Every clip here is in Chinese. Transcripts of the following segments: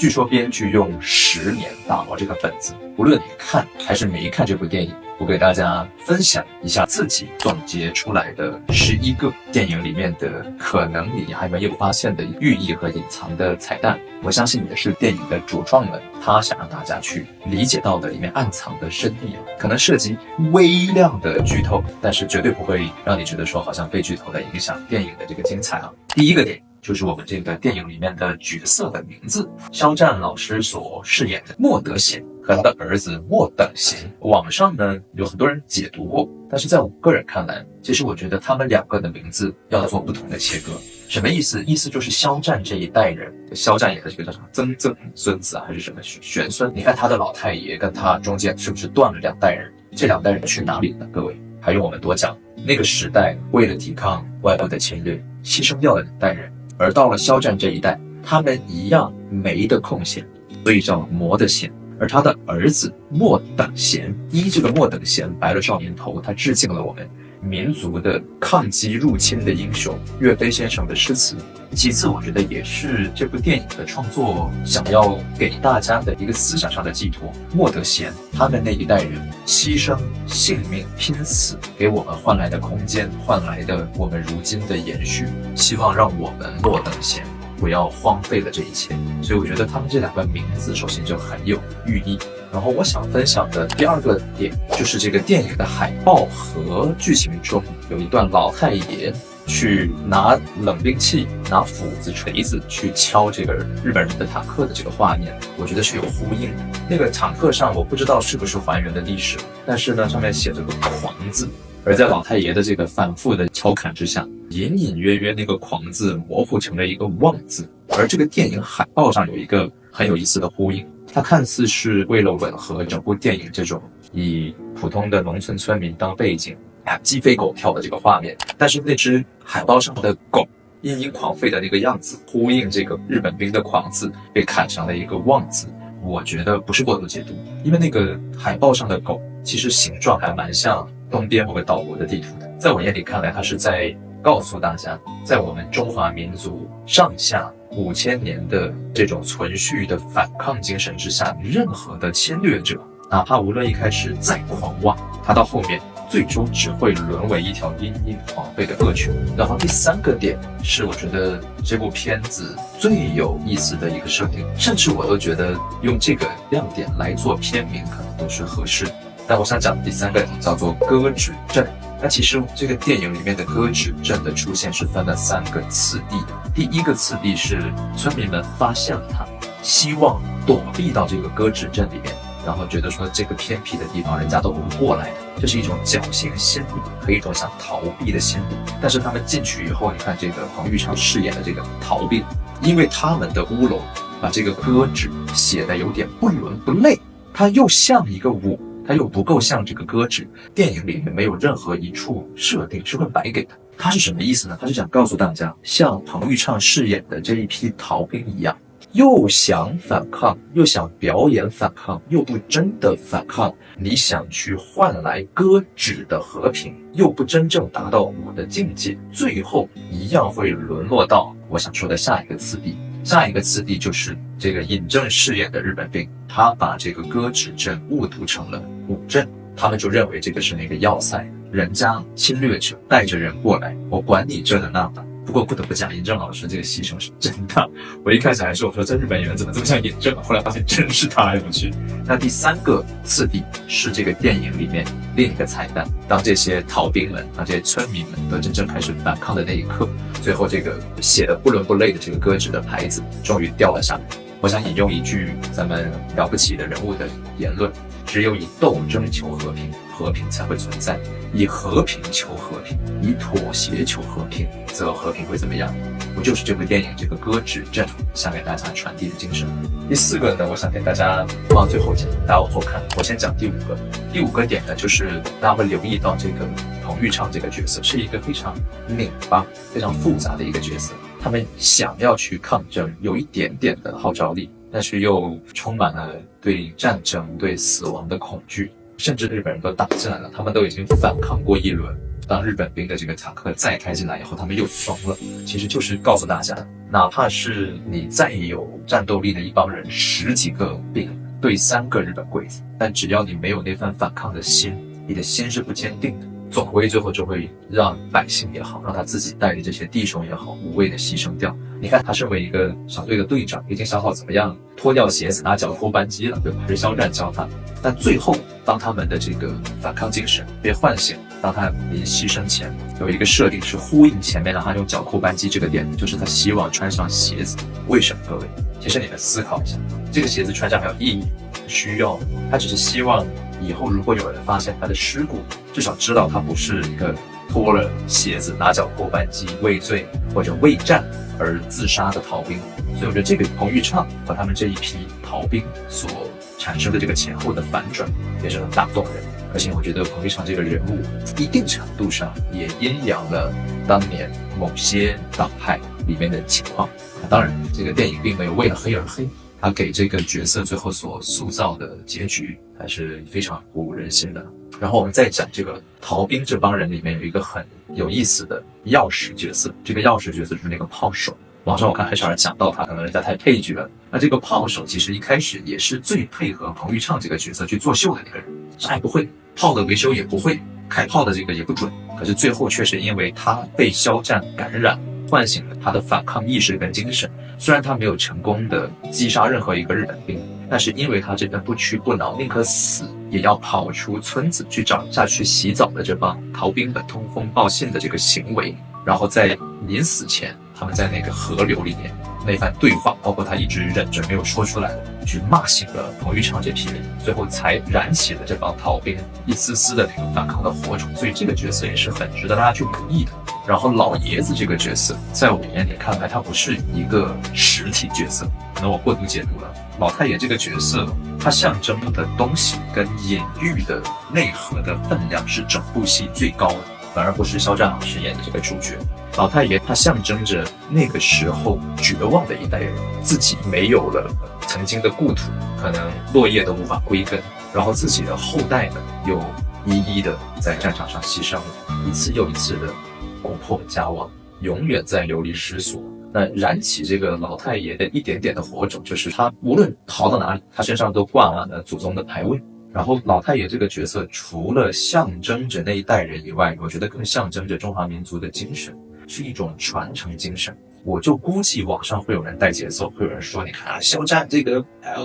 据说编剧用10年打磨这个本子，无论你看还是没看这部电影，我给大家分享一下自己总结出来的11个电影里面的可能你还没有发现的寓意和隐藏的彩蛋。我相信也是电影的主创们他想让大家去理解到的里面暗藏的深意，可能涉及微量的剧透，但是绝对不会让你觉得说好像被剧透来影响电影的这个精彩啊。第一个点就是我们这个电影里面的角色的名字，肖战老师所饰演的莫德贤和他的儿子莫等贤，网上呢有很多人解读过，但是在我个人看来，其实我觉得他们两个的名字要做不同的切割。什么意思？意思就是肖战这一代人，肖战演的这个叫什么曾孙子啊，还是什么玄孙？你看他的老太爷跟他中间是不是断了2代人？这2代人去哪里了？各位，还用我们多讲？那个时代为了抵抗外部的侵略，牺牲掉了2代人。而到了肖战这一代，他们一样没的空闲，所以叫魔的贤。而他的儿子莫等贤，这个莫等贤白了少年头，他致敬了我们民族的抗击入侵的英雄岳飞先生的诗词。其次，我觉得也是这部电影的创作想要给大家的一个思想上的寄托。莫德贤他们那一代人牺牲性命拼死给我们换来的空间，换来的我们如今的延续，希望让我们莫等贤不要荒废了这一切。所以我觉得他们这2个名字首先就很有寓意。然后我想分享的第2个点就是这个电影的海报和剧情中有一段老太爷去拿冷兵器、拿斧子、锤子去敲这个日本人的坦克的这个画面，我觉得是有呼应的。那个坦克上我不知道是不是还原的历史，但是呢上面写着个狂字，而在老太爷的这个反复的敲砍之下，隐隐约约那个狂字模糊成了一个妄字。而这个电影海报上有一个很有意思的呼应，它看似是为了吻合整部电影这种以普通的农村村民当背景鸡飞狗跳的这个画面，但是那只海报上的狗殷殷狂吠的那个样子，呼应这个日本兵的狂字被砍成了一个妄字。我觉得不是过度解读，因为那个海报上的狗其实形状还蛮像东边某个岛国的地图的。在我眼里看来，它是在告诉大家，在我们中华民族上下5000年的这种存续的反抗精神之下，任何的侵略者，哪怕无论一开始再狂妄，他到后面最终只会沦为一条殷殷狂吠的恶犬。然后第3个点是我觉得这部片子最有意思的一个设定，甚至我都觉得用这个亮点来做片名可能都是合适的。但我想讲的第3个点叫做割指阵。那其实这个电影里面的割指阵的出现是分了3个次第的。第一个次第是村民们发现了它，希望躲避到这个割指阵里面，然后觉得说这个偏僻的地方人家都不会过来的，这是一种侥幸心理和一种想逃避的心理。但是他们进去以后，你看这个彭昱畅饰演的这个逃避，因为他们的乌龙把这个割指写得有点不伦不类，它又像一个舞，它又不够像这个割指。电影里面没有任何一处设定是会白给的。它是什么意思呢？它是想告诉大家，像彭昱畅饰演的这一批逃兵一样，又想反抗，又想表演反抗，又不真的反抗，你想去换来割指的和平，又不真正达到我的境界，最后一样会沦落到我想说的下一个次第。下一个次第就是这个尹正饰演的日本兵，他把这个割指阵误读成了武阵，他们就认为这个是那个要塞，人家侵略者带着人过来，我管你这的那的。不过不得不讲，尹正老师这个牺牲是真的。我一开始还说，我说这日本人怎么这么像尹正，后来发现真是他，有趣。那第3个次第是这个电影里面另一个彩蛋，当这些逃兵们，当这些村民们都真正开始反抗的那一刻，最后这个写的不伦不类的这个割指的牌子终于掉了下来。我想引用一句咱们了不起的人物的言论，只有以斗争求和平，和平才会存在；以和平求和平，以妥协求和平，则和平会怎么样？不就是这部电影这个割指阵想给大家传递的精神？第4个呢，我想给大家往最后讲，大家往后看。我先讲第5个。第5个点呢，就是大家会留意到这个彭昱畅这个角色是一个非常拧巴、非常复杂的一个角色。他们想要去抗争，有一点点的号召力，但是又充满了对战争、对死亡的恐惧。甚至日本人都打进来了，他们都已经反抗过一轮。当日本兵的这个坦克再开进来以后，他们又怂了。其实就是告诉大家，哪怕是你再有战斗力的一帮人，10几个兵对3个日本鬼子，但只要你没有那份反抗的心，你的心是不坚定的，总归最后就会让百姓也好，让他自己带的这些弟兄也好，无谓的牺牲掉。你看他身为一个小队的队长，已经想好怎么样脱掉鞋子拿脚拖扳机了，对吧？还是肖战教他。但最后当他们的这个反抗精神被唤醒，当他临牺牲前有一个设定是呼应前面让他用脚扣扳机这个点，就是他希望穿上鞋子。为什么各位？其实你们思考一下，这个鞋子穿上没有意义，需要他只是希望以后如果有人发现他的尸骨，至少知道他不是一个脱了鞋子拿脚扣扳机畏罪或者畏战而自杀的逃兵。所以我觉得这个彭昱畅和他们这一批逃兵所产生的这个前后的反转也是很打动人。而且我觉得彭昱畅这个人物一定程度上也阴阳了当年某些党派里面的情况。当然这个电影并没有为了黑而黑，他给这个角色最后所塑造的结局还是非常鼓舞人心的。然后我们再讲这个逃兵这帮人里面有一个很有意思的钥匙角色，这个钥匙角色就是那个炮手。网上我看很少人讲到他，可能人家太配角了。那这个炮手其实一开始也是最配合彭昱畅这个角色去作秀的那个人，啥也不会，炮的维修也不会，开炮的这个也不准。可是最后却是因为他被肖战感染，唤醒了他的反抗意识跟精神。虽然他没有成功的击杀任何一个日本兵，但是因为他这份不屈不挠，宁可死也要跑出村子去找下去洗澡的这帮逃兵们通风报信的这个行为，然后在临死前他们在那个河流里面那番对话，包括他一直忍着没有说出来的，去骂醒了彭昱畅这批人，最后才燃起了这帮逃兵一丝丝的那个反抗的火种。所以这个角色也是很值得大家去留意的。然后老爷子这个角色在我眼里看来他不是一个实体角色，可能我过度解读了。老太爷这个角色他象征的东西跟隐喻的内核的分量是整部戏最高的，反而不是肖战老师演的这个主角。老太爷他象征着那个时候绝望的一代人，自己没有了曾经的故土，可能落叶都无法归根，然后自己的后代们又一一的在战场上牺牲了，一次又一次的国破家亡，永远在流离失所。那燃起这个老太爷的一点点的火种，就是他无论逃到哪里，他身上都挂满了祖宗的牌位。然后老太爷这个角色除了象征着那一代人以外，我觉得更象征着中华民族的精神，是一种传承精神。我就估计网上会有人带节奏，会有人说，你看肖战这个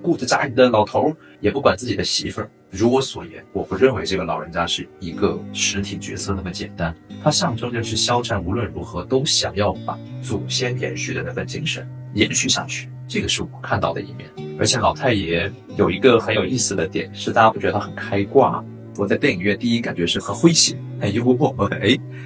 顾着家里的老头也不管自己的媳妇儿。如我所言，我不认为这个老人家是一个实体角色那么简单，他象征的是肖战无论如何都想要把祖先延续的那份精神延续下去，这个是我看到的一面。而且老太爷有一个很有意思的点是，大家不觉得他很开挂？我在电影院第一感觉是很诙谐，很幽默，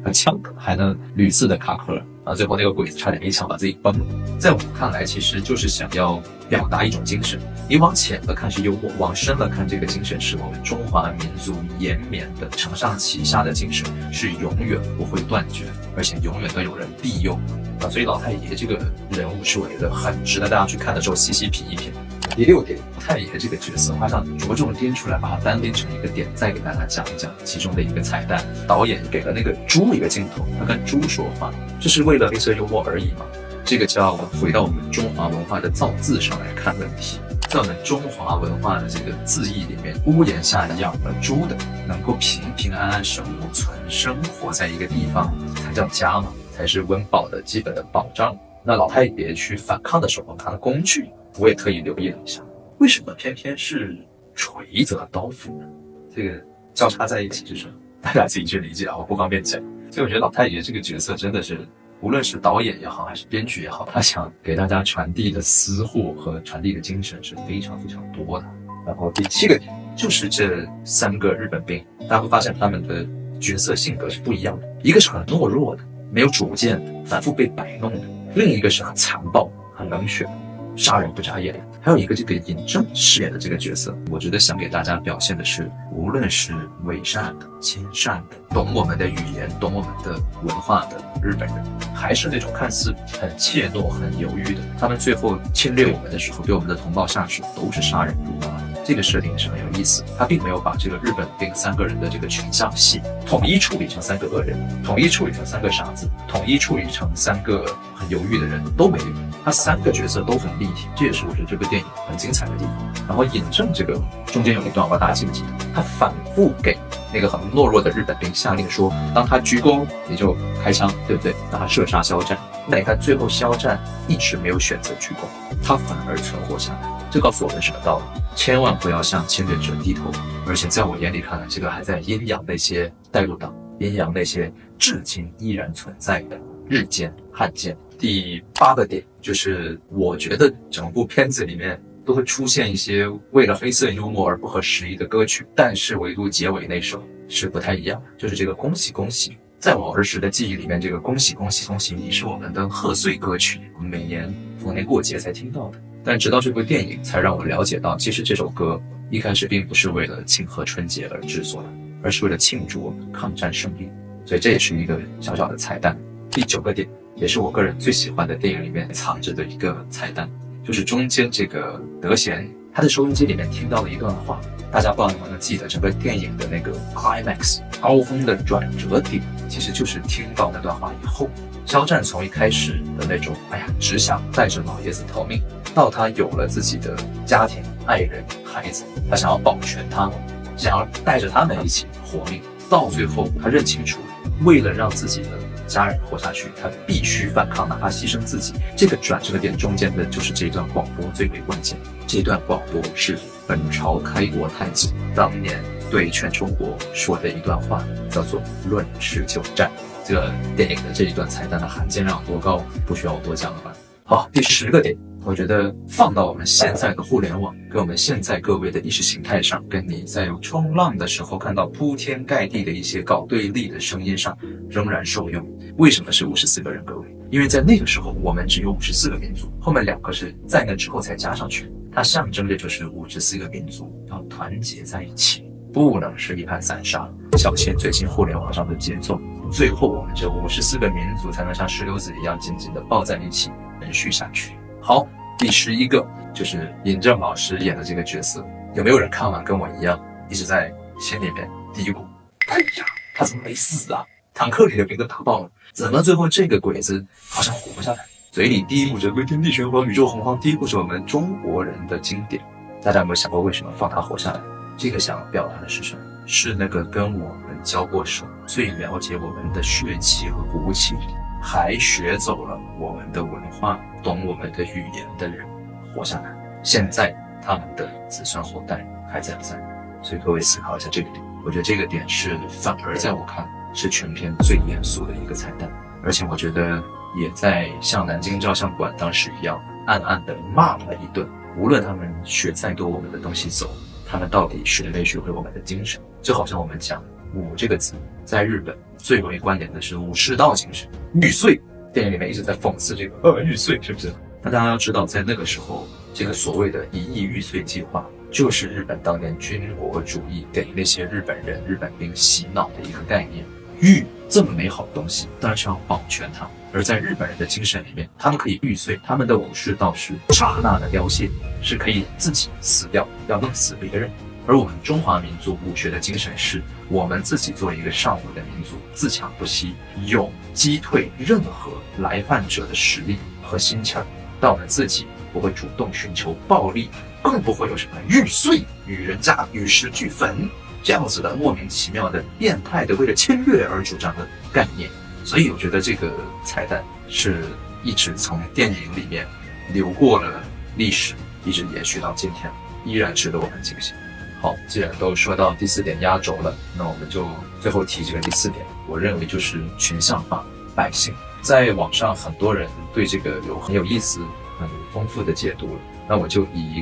很呛口，还能屡次的卡壳啊！最后那个鬼子差点一枪把自己崩了。在我看来，其实就是想要表达一种精神。你往浅了看是幽默，往深了看，这个精神是我们中华民族延绵的承上启下的精神，是永远不会断绝，而且永远都有人庇佑啊！所以老太爷这个人物是我觉得很值得大家去看的时候细细品一品。第6点，老太爷这个角色，我想着重拎出来，把它单拎成一个点，再给大家讲一讲其中的一个彩蛋。导演给了那个猪一个镜头，他跟猪说话，这是为了黑色幽默而已吗？这个就要回到我们中华文化的造字上来看问题。在我们中华文化的这个字义里面，屋檐下养了猪的，能够平平安安生活在一个地方，才叫家嘛，才是温饱的基本的保障。那老太爷去反抗的时候，他的工具我也特意留意了一下，为什么偏偏是锤子和刀斧呢？这个交叉在一起是什么？大家自己去理解啊，我不方便讲。所以我觉得老太爷这个角色真的是，无论是导演也好，还是编剧也好，他想给大家传递的私货和传递的精神是非常非常多的。然后第7个点就是这3个日本兵，大家会发现他们的角色性格是不一样的，一个是很懦弱的，没有主见的，反复被摆弄的；另一个是很残暴、很冷血的，杀人不眨眼。还有一个这个尹正饰演的这个角色，我觉得想给大家表现的是，无论是伪善的、亲善的，懂我们的语言、懂我们的文化的日本人，还是那种看似很怯懦、很犹豫的，他们最后侵略我们的时候，对我们的同胞下手都是杀人如麻。这个设定也是很有意思，他并没有把这个日本兵3个人的这个群像戏统一处理成3个恶人，统一处理成3个傻子，统一处理成3个很犹豫的人，都没有。他3个角色都很立体，这也是我觉得这部电影很精彩的地方。然后尹正这个中间有一段，我不知道大家记不记得，他反复给那个很懦弱的日本兵下令说，当他鞠躬你就开枪，对不对？让他射杀肖战。那你看最后肖战一直没有选择鞠躬，他反而存活下来。这告诉我们什么道理？千万不要向侵略者低头。而且在我眼里看来，这个还在阴阳那些带入党，阴阳那些至今依然存在的日奸汉奸。第8个点就是我觉得整部片子里面都会出现一些为了黑色幽默而不合时宜的歌曲，但是唯独结尾那首是不太一样，就是这个恭喜恭喜。在我儿时的记忆里面，这个恭喜恭喜恭喜你是我们的贺岁歌曲，我们每年逢年过节才听到的。但直到这部电影才让我了解到，其实这首歌一开始并不是为了庆贺春节而制作的，而是为了庆祝抗战胜利。所以这也是一个小小的彩蛋。第9个点也是我个人最喜欢的电影里面藏着的一个彩蛋，就是中间这个德贤他在收音机里面听到了一段话，大家不知道能不能记得整个电影的那个 climax 高峰的转折点，其实就是听到那段话以后，肖战从一开始的那种只想带着老爷子逃命，到他有了自己的家庭、爱人、孩子，他想要保全他们，想要带着他们一起活命，到最后他认清楚，为了让自己的家人活下去，他必须反抗，哪怕牺牲自己。这个转折点中间的就是这段广播最为关键。这段广播是本朝开国太祖当年对全中国说的一段话，叫做论持久战。这个电影的这一段彩蛋的含金量多高，不需要我多讲了吧。好，第10个点，我觉得放到我们现在的互联网跟我们现在各位的意识形态上，跟你在冲浪的时候看到铺天盖地的一些搞对立的声音上仍然受用。为什么是54个人各位？因为在那个时候我们只有54个民族，后面2个是在那之后才加上去，它象征着就是54个民族要团结在一起，不能是一盘散沙。小心最近互联网上的节奏，最后我们这54个民族才能像石榴子一样紧紧的抱在一起延续下去。好，第11个就是尹正老师演的这个角色，有没有人看完跟我一样一直在心里面嘀咕，哎呀他怎么没死啊，坦克里的兵都打爆了，怎么最后这个鬼子好像活不下来，嘴里嘀咕着为天地玄黄宇宙洪荒，嘀咕着我们中国人的经典。大家有没有想过为什么放他活下来？这个想表达的是什么？是那个跟我们交过手，最了解我们的血气和骨气，还学走了我们的文化，懂我们的语言的人活下来。现在他们的子孙后代还在不在？所以各位思考一下这个点。我觉得这个点是反而在我看是全片最严肃的一个彩蛋，而且我觉得也在像南京照相馆当时一样暗暗的骂了一顿。无论他们学再多我们的东西走，他们到底学没学会我们的精神？就好像我们讲武这个字，在日本最容易关联的是武士道精神。玉碎，电影里面一直在讽刺这个玉碎，是不是？那大家要知道，在那个时候，这个所谓的1亿玉碎计划，就是日本当年军国主义给那些日本人、日本兵洗脑的一个概念。玉这么美好的东西，当然是要保全它。而在日本人的精神里面，他们可以玉碎，他们的武士道是刹那的凋谢，是可以自己死掉，要弄死别人。而我们中华民族武学的精神是，我们自己作为一个尚武的民族，自强不息，有击退任何来犯者的实力和心气儿，但我们自己不会主动寻求暴力，更不会有什么玉碎与人家玉石俱焚这样子的莫名其妙的变态的为了侵略而主张的概念。所以我觉得这个彩蛋是一直从电影里面流过了历史，一直延续到今天，依然值得我们警醒。好，既然都说到第4点压轴了，那我们就最后提这个第4点，我认为就是群像化百姓。在网上很多人对这个有很有意思、很丰富的解读了，那我就以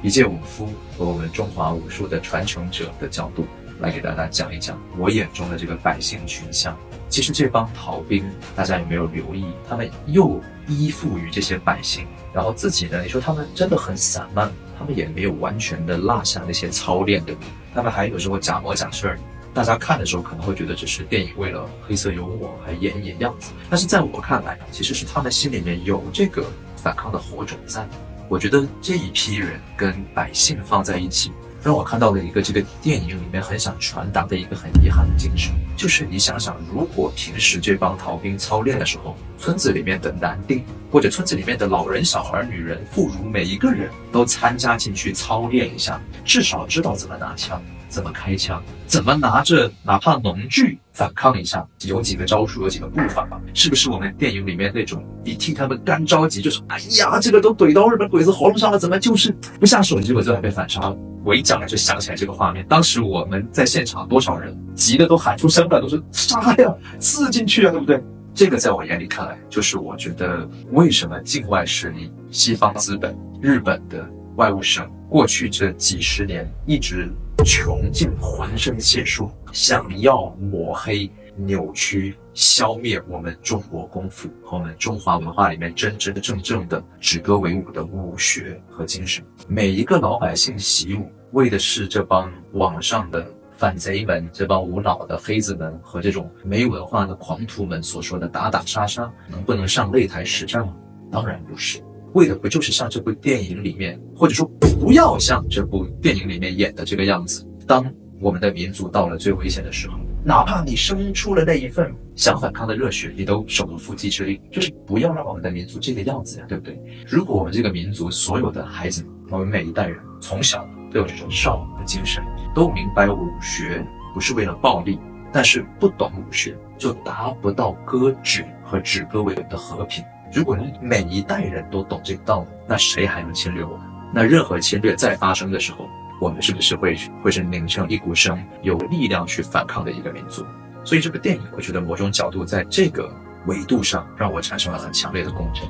一介武夫和我们中华武术的传承者的角度来给大家讲一讲我眼中的这个百姓群像。其实这帮逃兵，大家有没有留意，他们又依附于这些百姓，然后自己呢，你说他们真的很散漫，他们也没有完全的落下那些操练的，他们还有时候假模假式。大家看的时候可能会觉得只是电影为了黑色幽默还演演样子，但是在我看来，其实是他们心里面有这个反抗的火种在。我觉得这一批人跟百姓放在一起，让我看到了一个这个电影里面很想传达的一个很遗憾的精神，就是你想想，如果平时这帮逃兵操练的时候，村子里面的男丁或者村子里面的老人、小孩、女人、妇孺，每一个人都参加进去操练一下，至少知道怎么拿枪，怎么开枪，怎么拿着哪怕农具反抗一下，有几个招数，有几个步伐吧？是不是我们电影里面那种你替他们干着急，就是哎呀，这个都怼到日本鬼子喉咙上了，怎么就是不下手，结果最后还被反杀了？我一讲就想起来这个画面，当时我们在现场多少人急的都喊出声来，都是杀呀，刺进去啊，对不对？这个在我眼里看来，就是我觉得为什么境外势力、西方资本、日本的外务省过去这几十年一直穷尽浑身解数，想要抹黑、扭曲、消灭我们中国功夫和我们中华文化里面真真正正的止戈为武的武学和精神。每一个老百姓习武，为的是这帮网上的反贼们，这帮无脑的黑子们和这种没文化的狂徒们所说的打打杀杀，能不能上擂台实战吗？当然不是，为的不就是像这部电影里面，或者说不要像这部电影里面演的这个样子，当我们的民族到了最危险的时候，哪怕你生出了那一份想反抗的热血，你都手无缚鸡之力，就是不要让我们的民族这个样子呀，对不对？如果我们这个民族所有的孩子们，我们每一代人从小都有这种少武的精神，都明白武学不是为了暴力，但是不懂武学就达不到割止和止戈为武的和平。如果每一代人都懂这个道理，那谁还能侵略我们？那任何侵略再发生的时候，我们是不是会是拧成一股绳，有力量去反抗的一个民族？所以这部电影，我觉得某种角度在这个维度上让我产生了很强烈的共振。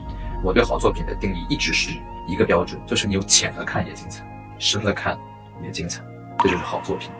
我对好作品的定义一直是一个标准，就是你有浅了看也精彩，深了看也精彩，这就是好作品。